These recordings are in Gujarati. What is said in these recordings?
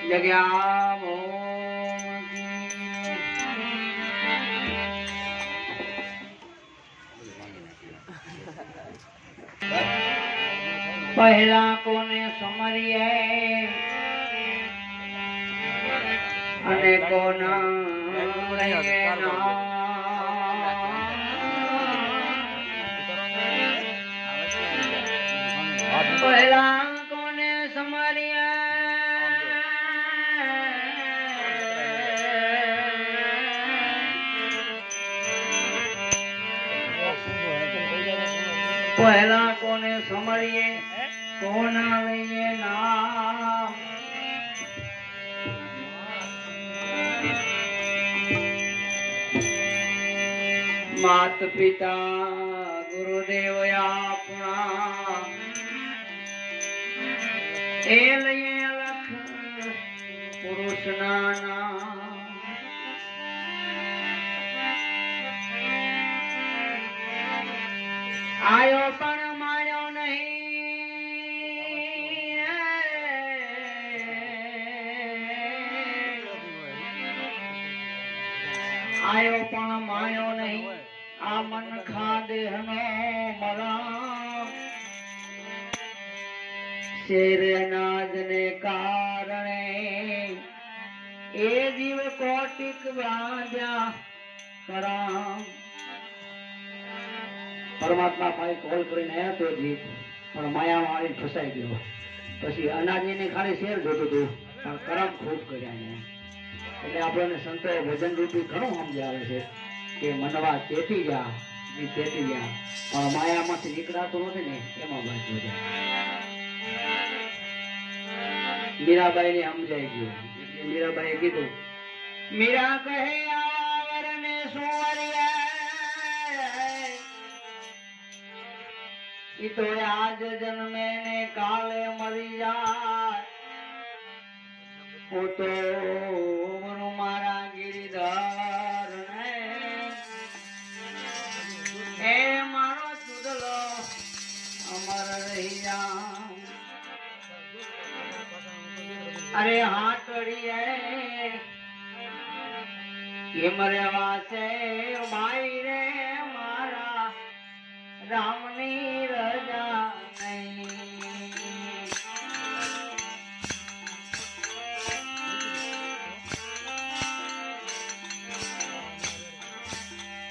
જગ્યા પહેલા કોને સમરીએ અને કોના પહેલા કોને સમરીએ પહેલા કોને સમરીએ કોના લઈએ નામ માત પિતા ગુરુદેવ આપણા એ લઈએ લખ પુરુષ નાના આયો પણ માર્યો નહીં આયો પણ માર્યો નહીં આ મન ખાદેહનો મરા શેર અનાજને કારણે એ જીવ કોટિક બાંધ્યા કરામ પરમાત્મા પાસે કોલ કરીને આવ્યા તો જીત પણ માયામાં આવી ફસાઈ ગયો પછી અનાજને ખાલી શેર જોતું હતું પણ કરમ ખૂબ કર્યા એને એટલે આપણને સંતોએ ભજન રૂપી ઘણું સમજાવે છે કે મનવા ચેતી જા એ ચેતી ગયા પણ માયામાંથી નીકળાતું નથી ને એમાં બાંધો જાય મીરાબાઈને સમજાઈ ગયું એટલે મીરાબાઈએ કીધું મીરા કહે આવરને સુવરિયા ઈ તો આજ જન્મે ને કાલે મરી જાય હું તો મારા ગિરિધર ને એ મારો ચુદલો અમર રહી જા અરે હાટડીએ કેમ રેવા છે માઈ રે મારા રામની રજા નહીં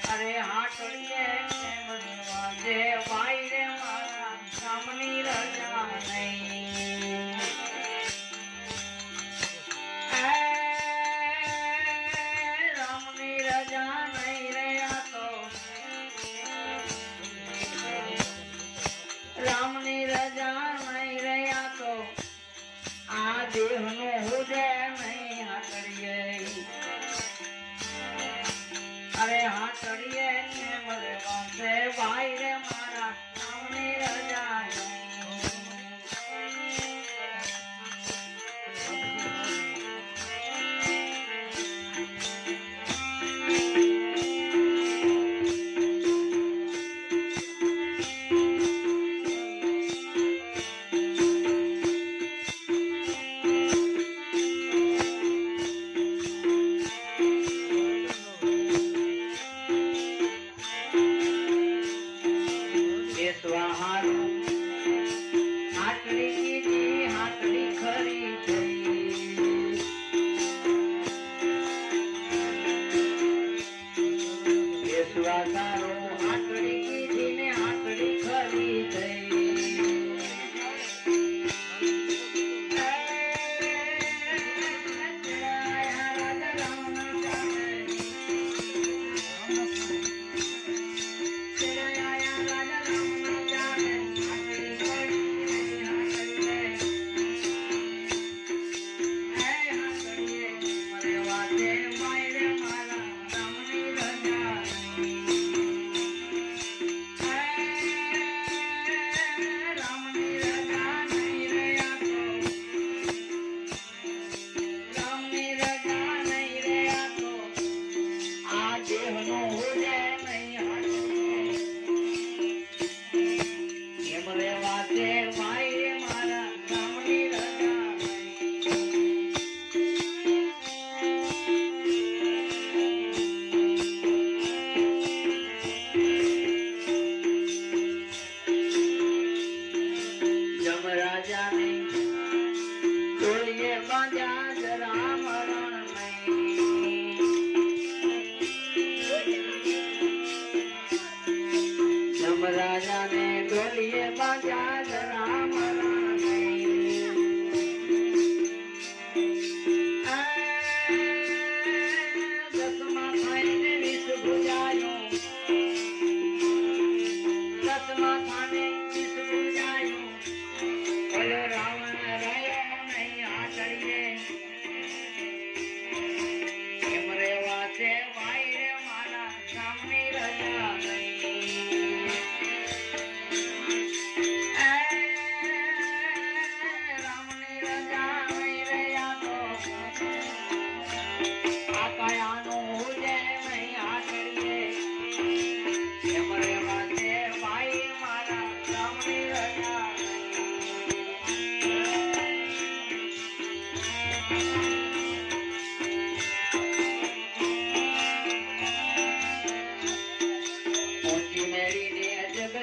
અરે હાટડીએ કેમ રેવા છે માઈ રે મારા રામની રજા નહીં રામની રજા નહીં રહ્યા તો આ દેહનો હુજે નહીં હાટડીએ અરે હાટડીએ મરે વાંચે ભાઈ રે મારા રામની રજા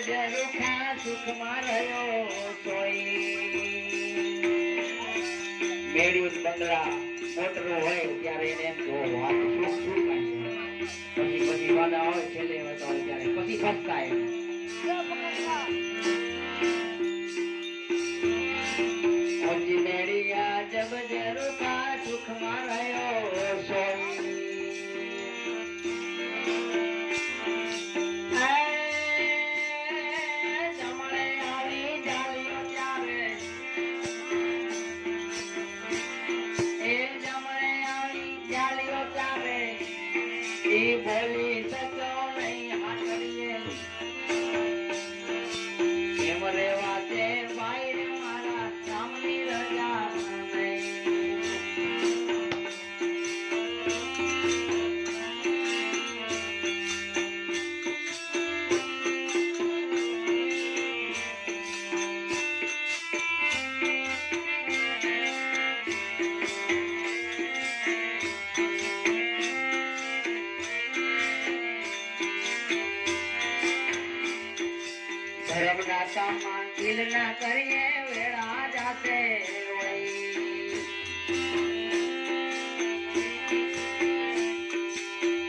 રૂખા સુખમાં રહ્યો સોઈ. મેળ્યું બંગલા મોટરું હોય ત્યારે એને એમ જો વાત સુખ સુખ પછી વાદા હોય છેલ્લે વાદા હોય ત્યારે પછી પસ્તાય. ઓજી મેળિયા જબ રૂખા સુખમાં રહ્યો સોઈ. બોલી સચો નહીં હાથડીએ એમ રેવા છે ભાઈ રે મારા સામની રજા ધર્મના કામમાં દિલ ના કરીએ વેળા જાતે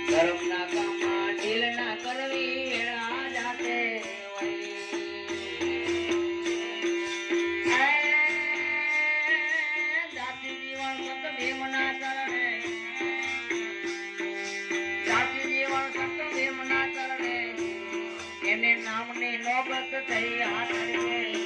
ધર્મના કામમાં દિલ ના કરવી વેળા જાતે જાતિ જીવન સંત ભીમના ચરણે જાતિ જીવન સંત ભીમના ચરણે એને નામની નોબત થઈ હાથડીએ